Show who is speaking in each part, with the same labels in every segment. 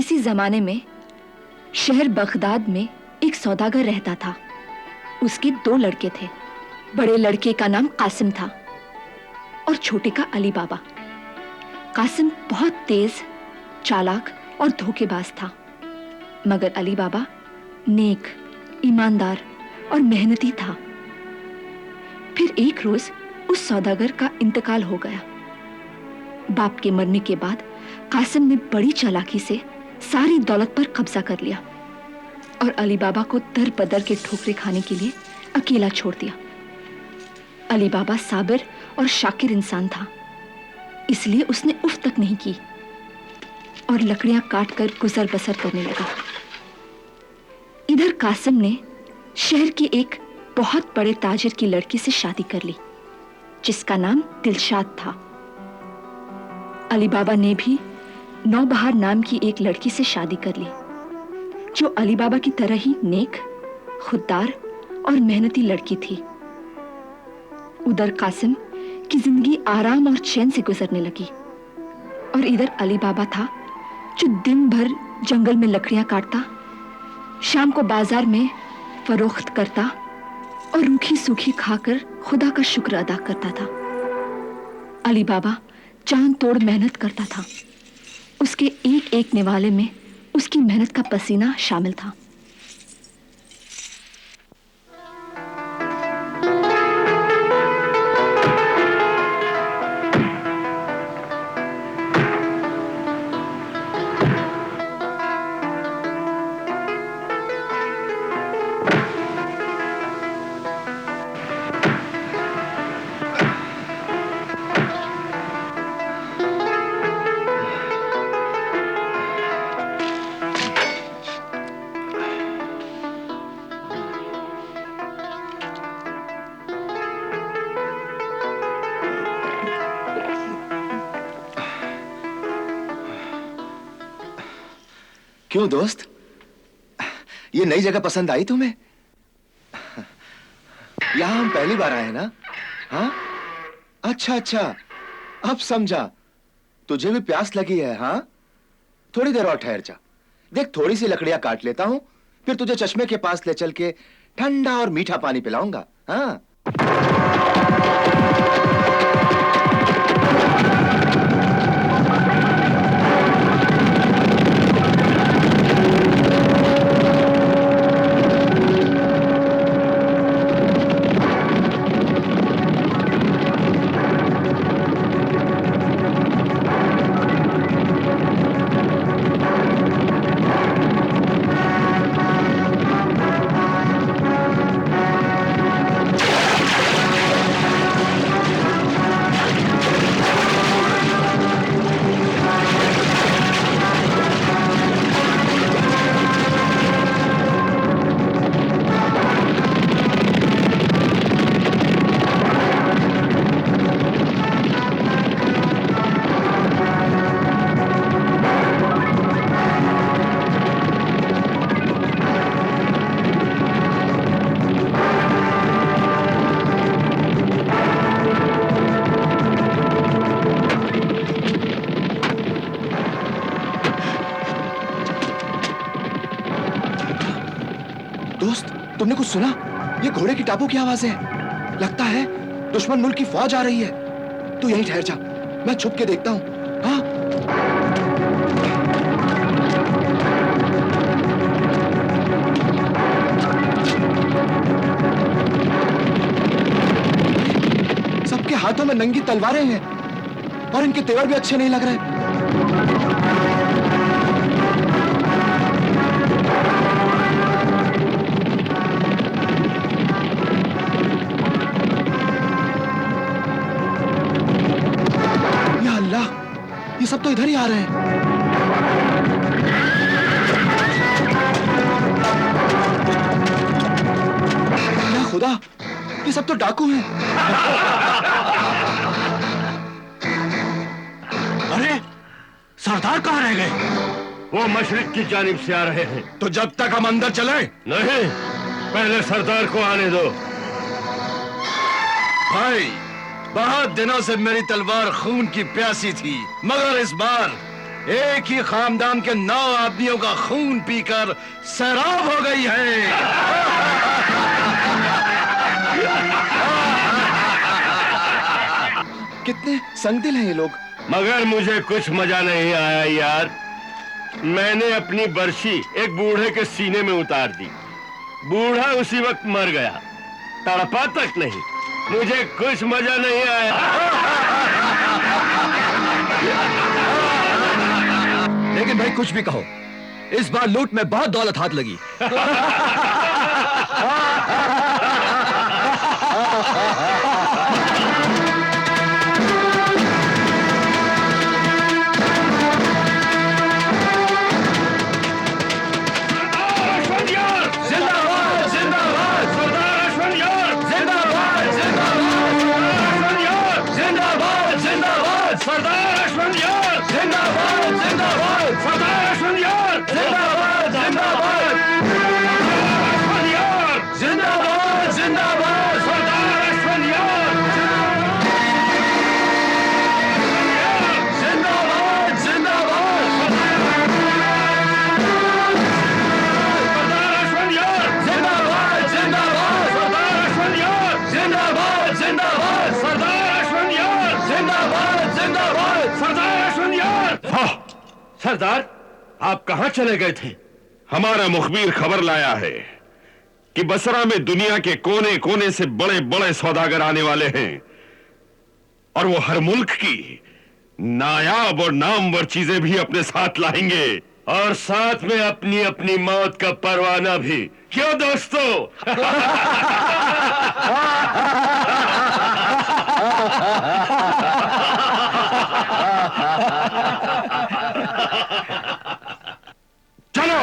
Speaker 1: किसी जमाने में शहर बगदाद में एक सौदागर रहता था। उसके 2 लड़के थे। बड़े लड़के का नाम कासिम था और छोटे का अली बाबा। कासिम बहुत तेज, चालाक और धोखेबाज था, मगर अली बाबा नेक, ईमानदार और मेहनती था। फिर एक रोज उस सौदागर का इंतकाल हो गया। बाप के मरने के बाद कासिम ने बड़ी चालाकी से सारी दौलत पर कब्जा कर लिया और अली बाबा को दर बदर के ठोकरे खाने के लिए अकेला छोड़ दिया। अली बाबा साबिर और शाकिर इंसान था, इसलिए उसने उफ तक नहीं की और लकड़ियां काट कर गुजर बसर करने लगा। इधर कासिम ने शहर के एक बहुत बड़े ताजिर की लड़की से शादी कर ली, जिसका नाम दिलशाद था। अली बाबा ने भी नौबहार नाम की एक लड़की से शादी कर ली, जो अली बाबा की तरह ही नेक, खुददार और मेहनती लड़की थी। उधर कासिम की जिंदगी आराम और चैन से गुजरने लगी और इधर अली बाबा था, जो दिन भर जंगल में लकड़ियां काटता, शाम को बाजार में फरोख्त करता और रूखी सूखी खाकर खुदा का शुक्र अदा करता था। अली बाबा जान तोड़ मेहनत करता था। उसके एक एक निवाले में उसकी मेहनत का पसीना शामिल था।
Speaker 2: क्यों दोस्त, ये नई जगह पसंद आई तुम्हें? यहां हम पहली बार आए ना? हाँ, अच्छा अच्छा, अब समझा। तुझे भी प्यास लगी है? हाँ, थोड़ी देर और ठहर जा। देख, थोड़ी सी लकड़ियां काट लेता हूं, फिर तुझे चश्मे के पास ले चल के ठंडा और मीठा पानी पिलाऊंगा। हाँ, दोस्त, तुमने कुछ सुना? ये घोड़े की टापों की आवाज है। लगता है दुश्मन मुल्क की फौज आ रही है। तू यहीं ठहर जा, मैं छुप के देखता हूं। हाँ, सबके हाथों में नंगी तलवारें हैं और इनके तेवर भी अच्छे नहीं लग रहे। ये सब तो इधर ही आ रहे हैं। या खुदा, ये सब तो डाकू हैं।
Speaker 3: अरे, सरदार कहाँ रह गए?
Speaker 4: वो मशरिक की जानिब से आ रहे हैं।
Speaker 3: तो जब तक हम अंदर चले?
Speaker 4: नहीं, पहले सरदार को आने दो।
Speaker 3: भाई, बहुत दिनों से मेरी तलवार खून की प्यासी थी, मगर इस बार एक ही खानदान के 9 आदमियों का खून पीकर सैराब हो गई है।
Speaker 2: कितने संगदिल हैं ये लोग।
Speaker 4: मगर मुझे कुछ मजा नहीं आया यार। मैंने अपनी बर्शी एक बूढ़े के सीने में उतार दी। बूढ़ा उसी वक्त मर गया, तड़पा तक नहीं। मुझे कुछ मजा नहीं आया।
Speaker 3: लेकिन भाई कुछ भी कहो, इस बार लूट में बहुत दौलत हाथ लगी।
Speaker 4: सरदार, आप कहां चले गए थे? हमारा मुखबिर खबर लाया है कि बसरा में दुनिया के कोने कोने से बड़े बड़े सौदागर आने वाले हैं और वो हर मुल्क की नायाब और नामवर चीजें भी अपने साथ लाएंगे और साथ में अपनी अपनी मौत का परवाना भी। क्यों दोस्तों? चलो।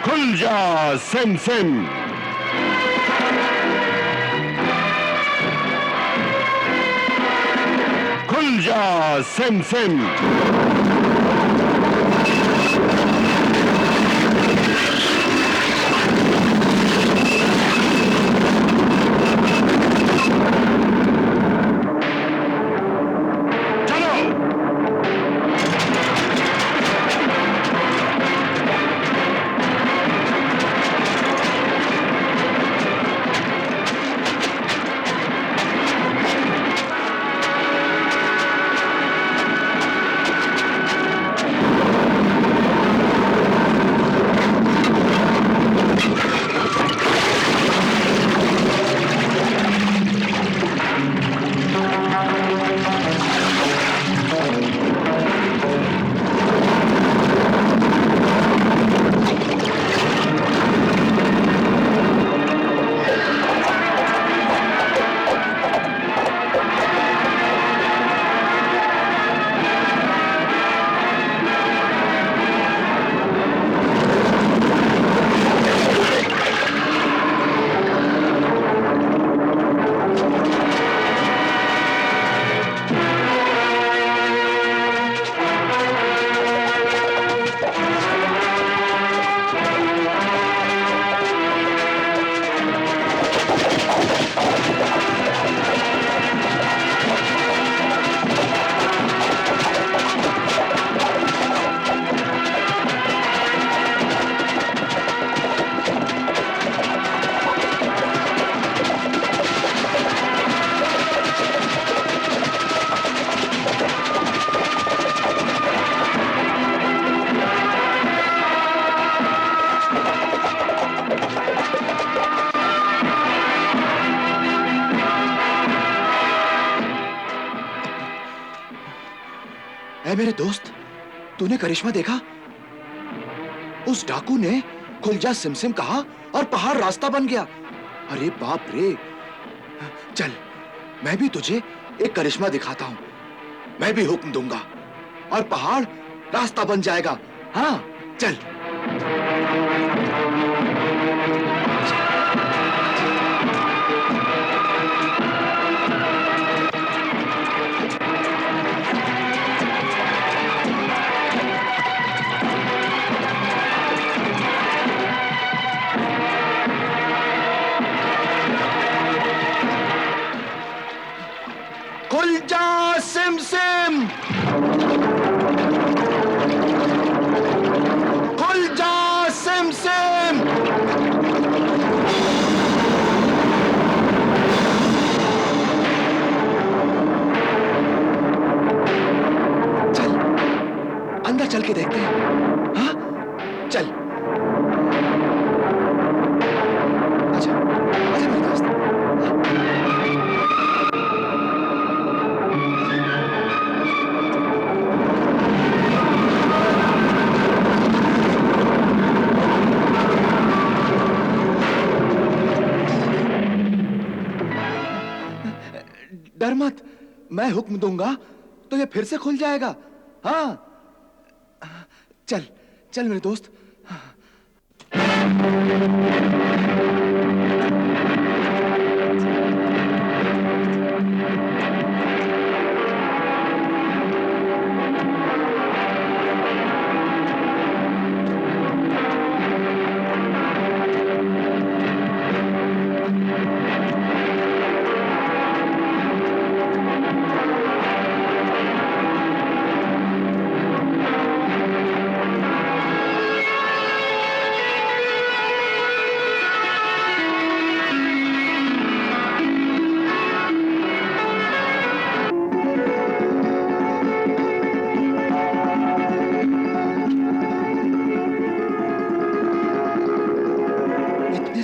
Speaker 4: खुल जा सिम सिम। खुल जा सिम सिम।
Speaker 2: मेरे दोस्त, तूने करिश्मा देखा? उस डाकू ने खुलजा सिमसिम कहा और पहाड़ रास्ता बन गया। अरे बाप रे। चल, मैं भी तुझे एक करिश्मा दिखाता हूं। मैं भी हुक्म दूंगा और पहाड़ रास्ता बन जाएगा। हाँ, चल। खुल जा सिमसिम, खुल जा सिमसिम। चल, अंदर चल के देखते हैं। हाँ, चल। आजा, आजा मेरे दोस्त। डर मत, मैं हुक्म दूंगा तो ये फिर से खुल जाएगा। हाँ, चल चल मेरे दोस्त।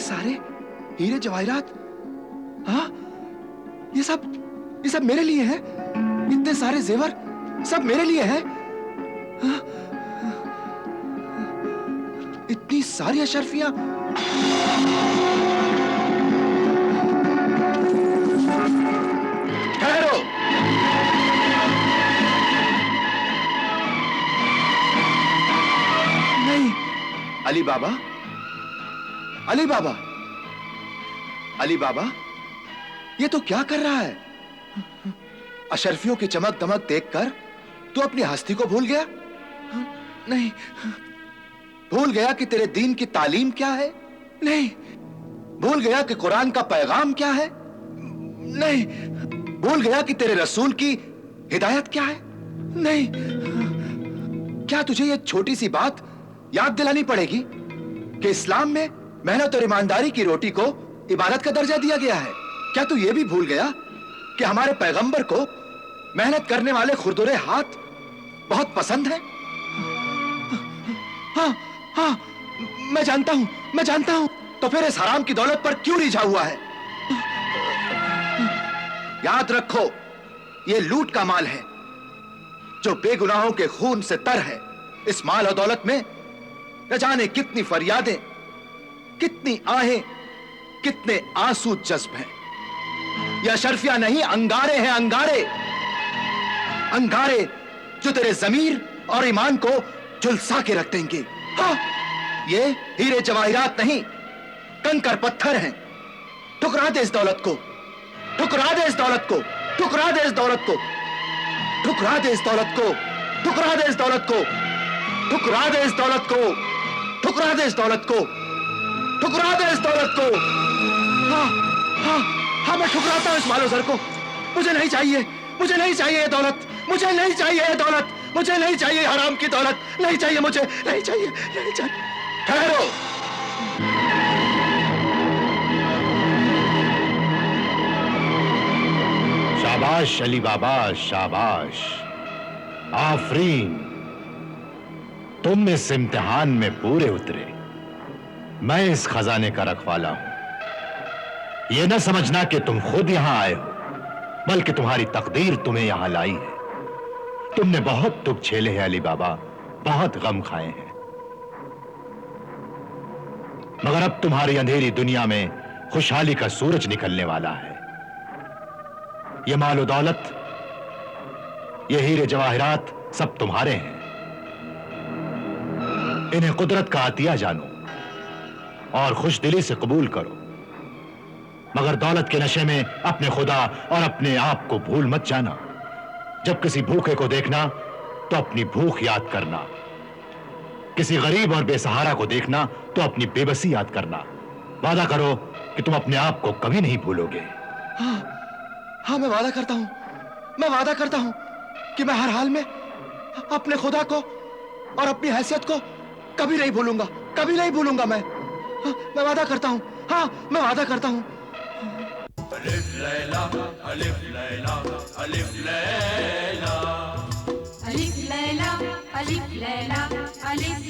Speaker 2: सारे हीरे जवाहरात, हाँ, ये सब मेरे लिए है। इतने सारे जेवर सब मेरे लिए है। हाँ? इतनी सारी अशर्फियां। ठहरो। नहीं, अली बाबा, अली बाबा, अली बाबा, ये तो क्या कर रहा है? अशर्फियों की चमक दमक देखकर तू अपनी हस्ती को भूल गया? नहीं, भूल गया कि तेरे दीन की तालीम क्या है? नहीं, भूल गया कि कुरान का पैगाम क्या है? नहीं, भूल गया कि तेरे रसूल की हिदायत क्या है? नहीं, क्या तुझे यह छोटी सी बात याद दिलानी पड़ेगी कि इस्लाम में मेहनत और ईमानदारी की रोटी को इबादत का दर्जा दिया गया है? क्या तू यह भी भूल गया कि हमारे पैगंबर को मेहनत करने वाले खुरदुरे हाथ बहुत पसंद हैं? हाँ, हाँ, मैं जानता हूं। तो फिर इस हराम की दौलत पर क्यों रिझा हुआ है? याद रखो, यह लूट का माल है जो बेगुनाहों के खून से तर है। इस माल और दौलत में न जाने कितनी फरियादें, कितनी आहें, कितने आंसू जज्ब हैं। यह अशर्फिया नहीं, अंगारे हैं, अंगारे, अंगारे जो तेरे जमीर और ईमान को झुलसा के रख देंगे। हाँ, ये हीरे जवाहिरात नहीं, कंकर पत्थर हैं। ठुकरा दे इस दौलत को, ठुकरा दे इस दौलत को, ठुकरा दे इस दौलत को, ठुकरा दे इस दौलत को, ठुकरा दे इस दौलत को, ठुकरा दे इस दौलत को, ठुकरा दे इस दौलत को, ठुकरा दे इस दौलत को। हाँ, हाँ, हाँ, मैं ठुकराता हूं इस मालो ज़र को। मुझे नहीं चाहिए, मुझे नहीं चाहिए ये दौलत, मुझे नहीं चाहिए ये दौलत, मुझे नहीं चाहिए हराम की दौलत, नहीं चाहिए मुझे, नहीं चाहिए, नहीं चाहिए। ठहरो।
Speaker 5: शाबाश अली बाबा, शाबाश, आफरीन, तुम इस इम्तिहान में पूरे उतरे। मैं इस खजाने का रखवाला हूं। यह न समझना कि तुम खुद यहां आए हो, बल्कि तुम्हारी तकदीर तुम्हें यहां लाई है। तुमने बहुत दुख झेले हैं अली बाबा, बहुत गम खाए हैं, मगर अब तुम्हारी अंधेरी दुनिया में खुशहाली का सूरज निकलने वाला है। ये मालो दौलत, ये हीरे जवाहरात सब तुम्हारे हैं। इन्हें कुदरत का अतिया जानो और खुश दिली से कबूल करो, मगर दौलत के नशे में अपने खुदा और अपने आप को भूल मत जाना। जब किसी भूखे को देखना तो अपनी भूख याद करना, किसी गरीब और बेसहारा को देखना तो अपनी बेबसी याद करना। वादा करो कि तुम अपने आप को कभी नहीं भूलोगे।
Speaker 2: हाँ, मैं वादा करता हूं, मैं वादा करता हूं कि मैं हर हाल में अपने खुदा को और अपनी हैसियत को कभी नहीं भूलूंगा, कभी नहीं भूलूंगा। मैं वादा करता हूं, हाँ, मैं वादा करता हूं।
Speaker 6: अलिफ लैला अलिफ लैला अलिफ लैला
Speaker 7: अलिफ लैला अलिफ लैला अलिफ